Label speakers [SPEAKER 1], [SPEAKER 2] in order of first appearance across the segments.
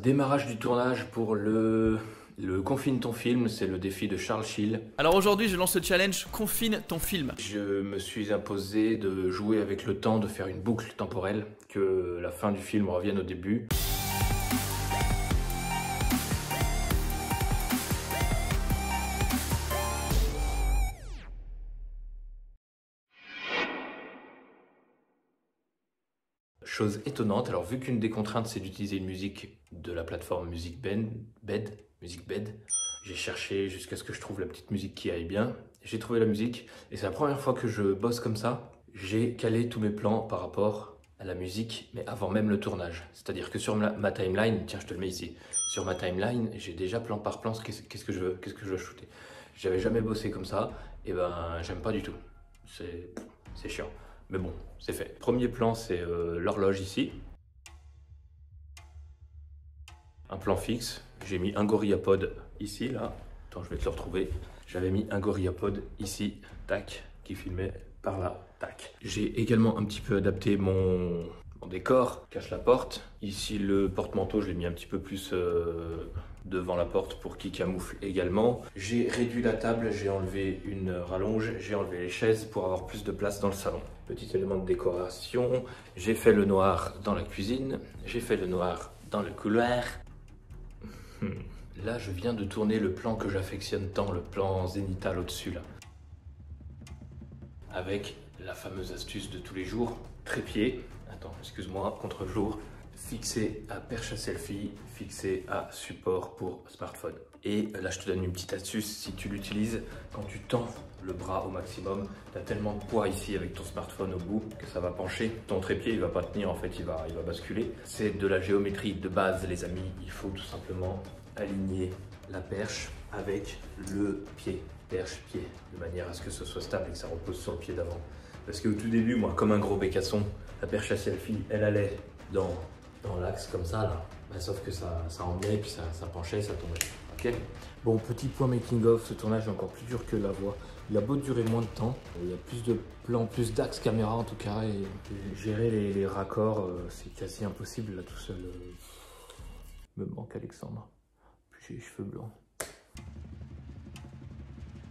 [SPEAKER 1] Démarrage du tournage pour le Confine ton film, c'est le défi de Charles Schill.
[SPEAKER 2] Alors aujourd'hui, je lance le challenge Confine ton film.
[SPEAKER 1] Je me suis imposé de jouer avec le temps, de faire une boucle temporelle, que la fin du film revienne au début. Chose étonnante, alors vu qu'une des contraintes c'est d'utiliser une musique de la plateforme MusicBed, j'ai cherché jusqu'à ce que je trouve la petite musique qui aille bien. J'ai trouvé la musique et c'est la première fois que je bosse comme ça. J'ai calé tous mes plans par rapport à la musique, mais avant même le tournage. C'est-à-dire que sur ma timeline, tiens je te le mets ici, sur ma timeline j'ai déjà plan par plan qu'est-ce que je veux shooter. J'avais jamais bossé comme ça, et ben j'aime pas du tout, c'est chiant. Mais bon, c'est fait. Premier plan, c'est l'horloge ici. Un plan fixe. J'ai mis un gorillapod ici, là. Attends, je vais te le retrouver. J'avais mis un gorillapod ici, tac, qui filmait par là, tac. J'ai également un petit peu adapté mon décor. Cache la porte. Ici, le porte-manteau, je l'ai mis un petit peu plus devant la porte pour qu'il camoufle également. J'ai réduit la table, j'ai enlevé une rallonge, j'ai enlevé les chaises pour avoir plus de place dans le salon. Petit élément de décoration, j'ai fait le noir dans la cuisine, j'ai fait le noir dans le couloir. Là, je viens de tourner le plan que j'affectionne tant, le plan zénithal au-dessus là. Avec la fameuse astuce de tous les jours, trépied, attends, excuse-moi, contre-jour, fixé à perche à selfie, fixé à support pour smartphone. Et là, je te donne une petite astuce, si tu l'utilises, quand tu tends le bras au maximum, tu as tellement de poids ici avec ton smartphone au bout que ça va pencher. Ton trépied, il va pas tenir, en fait, il va basculer. C'est de la géométrie de base, les amis. Il faut tout simplement aligner la perche avec le pied. Perche-pied, de manière à ce que ce soit stable et que ça repose sur le pied d'avant. Parce qu'au tout début, moi, comme un gros bécasson, la perche à selfie, elle allait dans l'axe comme ça, là. Bah, sauf que ça emmenait, puis ça penchait, ça tombait. Ok. Bon, petit point making of, ce tournage est encore plus dur que la voix. Il a beau durer moins de temps, il y a plus de plans, plus d'axes caméra en tout cas, et gérer les raccords, c'est quasi impossible là tout seul. Me manque Alexandre, puis j'ai les cheveux blancs.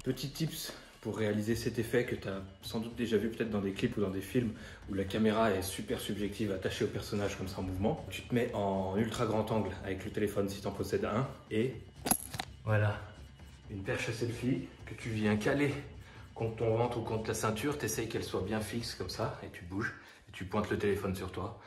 [SPEAKER 1] Petit tips pour réaliser cet effet que tu as sans doute déjà vu peut-être dans des clips ou dans des films où la caméra est super subjective, attachée au personnage comme ça en mouvement. Tu te mets en ultra grand angle avec le téléphone si tu en possèdes un et voilà, une perche à selfie que tu viens caler contre ton ventre ou contre la ceinture, tu essayes qu'elle soit bien fixe comme ça et tu bouges et tu pointes le téléphone sur toi.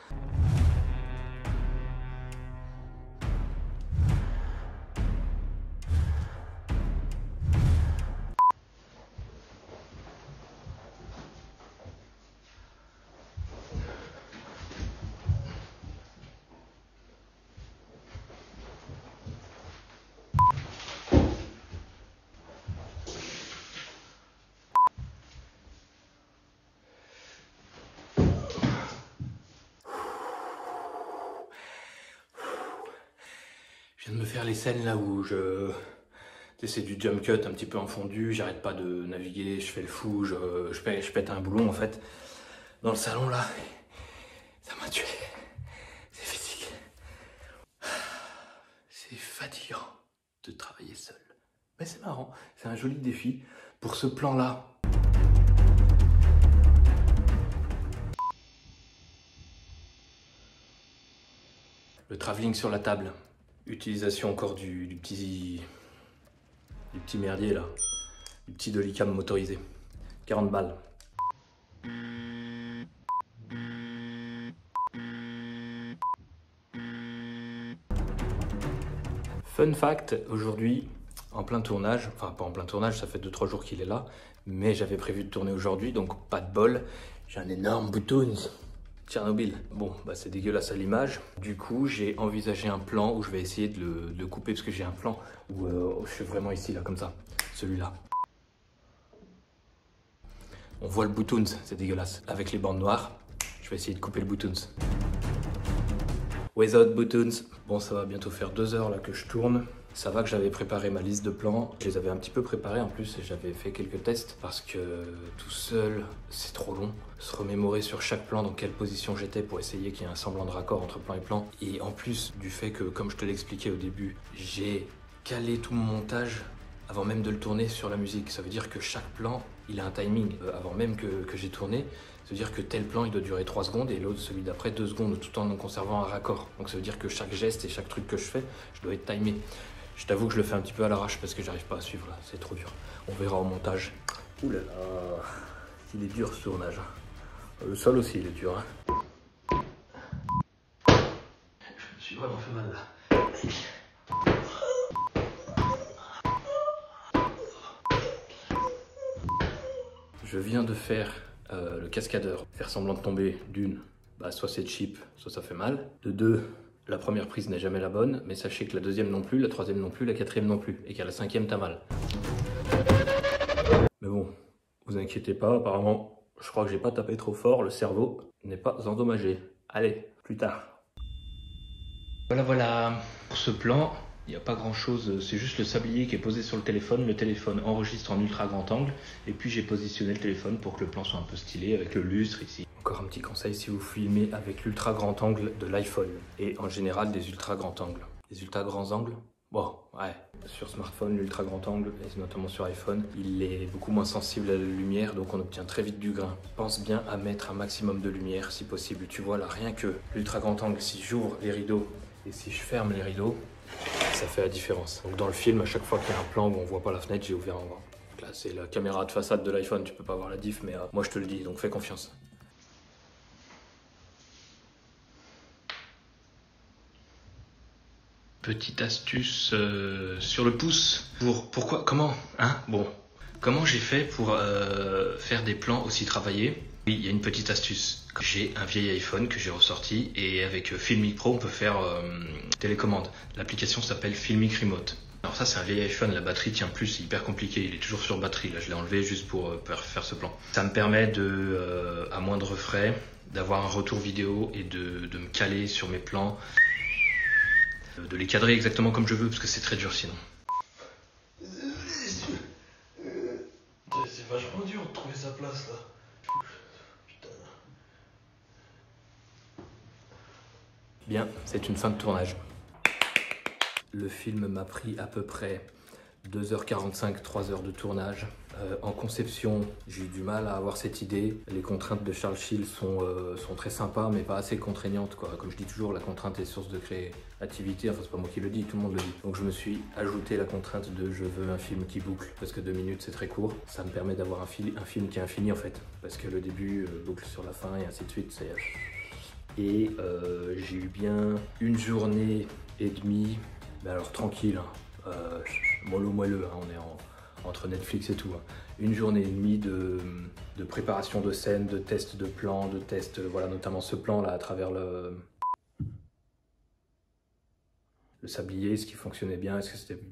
[SPEAKER 1] Je viens de me faire les scènes là où c'est du jump cut un petit peu en fondu, j'arrête pas de naviguer, je fais le fou, je pète un boulon en fait. Dans le salon là, ça m'a tué. C'est physique. C'est fatigant de travailler seul. Mais c'est marrant, c'est un joli défi pour ce plan là. Le travelling sur la table. Utilisation encore du petit merdier là, du petit dollycam motorisé. 40 balles. Fun fact, aujourd'hui, en plein tournage, enfin pas en plein tournage, ça fait 2-3 jours qu'il est là, mais j'avais prévu de tourner aujourd'hui, donc pas de bol. J'ai un énorme bouton. Tchernobyl. Bon, bah c'est dégueulasse à l'image. Du coup, j'ai envisagé un plan où je vais essayer de le couper parce que j'ai un plan où je suis vraiment ici, là, comme ça. Celui-là. On voit le bouton, c'est dégueulasse. Avec les bandes noires, je vais essayer de couper le bouton. Without buttons. Bon, ça va bientôt faire 2 heures là que je tourne. Ça va que j'avais préparé ma liste de plans, je les avais un petit peu préparés en plus et j'avais fait quelques tests parce que tout seul c'est trop long. Se remémorer sur chaque plan dans quelle position j'étais pour essayer qu'il y ait un semblant de raccord entre plan et plan. Et en plus du fait que, comme je te l'expliquais au début, j'ai calé tout mon montage avant même de le tourner sur la musique. Ça veut dire que chaque plan, il a un timing. Avant même que j'ai tourné, ça veut dire que tel plan, il doit durer 3 secondes et l'autre, celui d'après, 2 secondes, tout en conservant un raccord. Donc ça veut dire que chaque geste et chaque truc que je fais, je dois être timé. Je t'avoue que je le fais un petit peu à l'arrache parce que j'arrive pas à suivre là, c'est trop dur. On verra au montage. Ouh là là, il est dur ce tournage. Le sol aussi, il est dur. Hein. Je me suis vraiment fait mal là. Je viens de faire le cascadeur. Faire semblant de tomber d'une, bah, soit c'est cheap, soit ça fait mal. De deux, la première prise n'est jamais la bonne, mais sachez que la deuxième non plus, la troisième non plus, la quatrième non plus, et qu'à la cinquième t'as mal. Mais bon, vous inquiétez pas, apparemment, je crois que j'ai pas tapé trop fort, le cerveau n'est pas endommagé. Allez, plus tard. Voilà. Pour ce plan, il n'y a pas grand chose, c'est juste le sablier qui est posé sur le téléphone enregistre en ultra grand angle, et puis j'ai positionné le téléphone pour que le plan soit un peu stylé avec le lustre ici. Encore un petit conseil si vous filmez avec l'ultra grand angle de l'iPhone, et en général des ultra grands angles. Des ultra grands angles? Bon, ouais. Sur smartphone, l'ultra grand angle, et notamment sur iPhone, il est beaucoup moins sensible à la lumière, donc on obtient très vite du grain. Pense bien à mettre un maximum de lumière si possible. Tu vois là, rien que l'ultra grand angle, si j'ouvre les rideaux et si je ferme les rideaux, ça fait la différence. Donc dans le film, à chaque fois qu'il y a un plan où on voit pas la fenêtre, j'ai ouvert en grand. Là, c'est la caméra de façade de l'iPhone, tu peux pas voir la diff, mais moi je te le dis, donc fais confiance. Petite astuce sur le pouce. Pourquoi? Comment? Hein? Bon. Comment j'ai fait pour faire des plans aussi travaillés? Oui, il y a une petite astuce. J'ai un vieil iPhone que j'ai ressorti et avec Filmic Pro, on peut faire télécommande. L'application s'appelle Filmic Remote. Alors ça, c'est un vieil iPhone, la batterie tient plus, c'est hyper compliqué. Il est toujours sur batterie. Là, je l'ai enlevé juste pour faire ce plan. Ça me permet de, à moindre frais, d'avoir un retour vidéo et de me caler sur mes plans. De les cadrer exactement comme je veux parce que c'est très dur sinon.
[SPEAKER 3] C'est vachement dur de trouver sa place là. Putain.
[SPEAKER 1] Bien, c'est une fin de tournage. Le film m'a pris à peu près 2h45, 3h de tournage. En conception, j'ai eu du mal à avoir cette idée. Les contraintes de Charles Schill sont très sympas, mais pas assez contraignantes, quoi. Comme je dis toujours, la contrainte est source de créativité. Enfin, c'est pas moi qui le dis, tout le monde le dit. Donc je me suis ajouté la contrainte de je veux un film qui boucle, parce que 2 minutes c'est très court. Ça me permet d'avoir un film qui est infini en fait. Parce que le début boucle sur la fin et ainsi de suite. Et j'ai eu bien 1 journée et demie, mais alors tranquille, hein. Mollo moelleux, hein, on est entre Netflix et tout. Hein. 1 journée et demie de préparation de scène, de tests de plans, de tests, voilà, notamment ce plan là à travers le sablier, ce qui fonctionnait bien.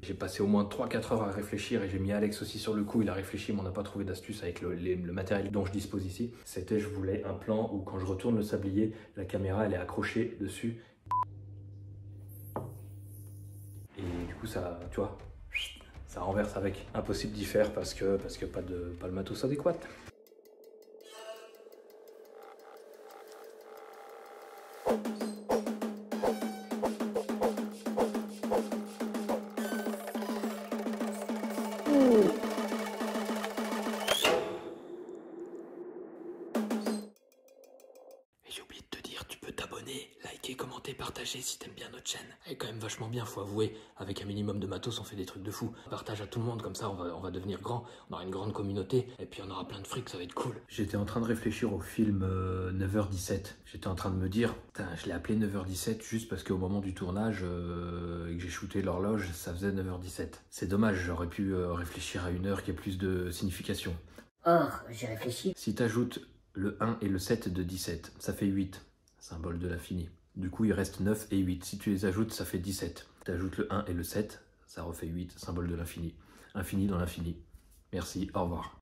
[SPEAKER 1] J'ai passé au moins 3-4 heures à réfléchir et j'ai mis Alex aussi sur le coup, il a réfléchi mais on n'a pas trouvé d'astuce avec le matériel dont je dispose ici. C'était, je voulais un plan où quand je retourne le sablier, la caméra elle est accrochée dessus. Et du coup ça, tu vois, ça renverse avec. Impossible d'y faire parce que pas le matos adéquat. Et j'ai oublié de te dire, tu peux t'abonner, liker, commenter, partager si t'aimes bien notre chaîne. Elle est quand même vachement bien, faut avouer. Avec un minimum de matos, on fait des trucs de fou. Partage à tout le monde, comme ça on va devenir grand. On aura une grande communauté et puis on aura plein de fric, ça va être cool. J'étais en train de réfléchir au film 9h17. J'étais en train de me dire, putain, je l'ai appelé 9h17 juste parce qu'au moment du tournage et que j'ai shooté l'horloge, ça faisait 9h17. C'est dommage, j'aurais pu réfléchir à une heure qui a plus de signification.
[SPEAKER 4] Or, j'ai réfléchi.
[SPEAKER 1] Si t'ajoutes le 1 et le 7 de 17, ça fait 8, symbole de l'infini. Du coup, il reste 9 et 8. Si tu les ajoutes, ça fait 17. Tu ajoutes le 1 et le 7, ça refait 8, symbole de l'infini. Infini dans l'infini. Merci, au revoir.